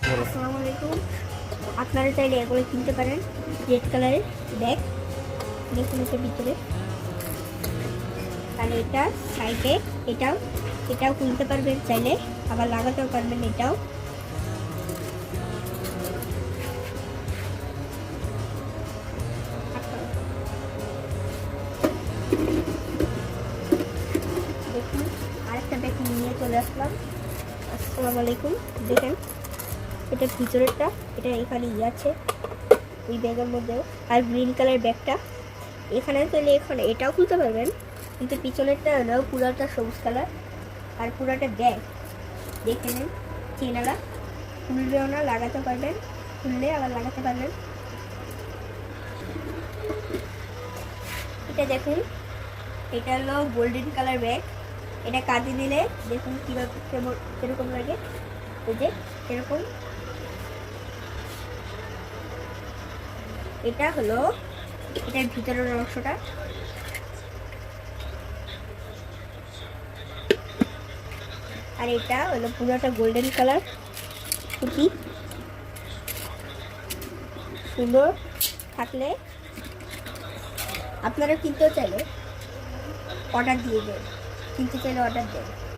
আসসালামু আলাইকুম। আপনারা চাইলে এগুলো কিনতে পারেন। রেড কালারের ব্যাগ দেখুন এটার ভিতরে, আর এটা সাইডে এটাও কিনতে পারবেন চাইলে, আবার লাগাতেও পারবেন। এটাও দেখুন আরেকটা ব্যাগ নিয়ে চলে আসলাম। আসসালামু আলাইকুম। দেখেন এটার ভিতরেরটা, এটা এখানে আছে ওই ব্যাগের মধ্যেও। আর গ্রিন কালার ব্যাগটা এখানে চাইলে এখানে এটাও খুলতে পারবেন, কিন্তু পিছনেরটা হলো পুরাটা সবুজ কালার। আর পুরাটা ব্যাগ দেখে নেন, চেনালা, খুলবেও না, লাগাতে পারবেন, খুললে আবার লাগাতে পারবেন। এটা দেখুন, এটা হলো গোল্ডেন কালার ব্যাগ। এটা কাজে নিলে দেখুন কীভাবে কিরকম লাগে, এই যে এরকম। এটা হলো এটার ভিতরের অংশটা, আর এটা হলো পুরোটা গোল্ডেন কালার সুতি। সুন্দর থাকলে আপনারা কিনতেও চাইলে অর্ডার দিয়ে দেন, কিনতে চাইলে অর্ডার দেন।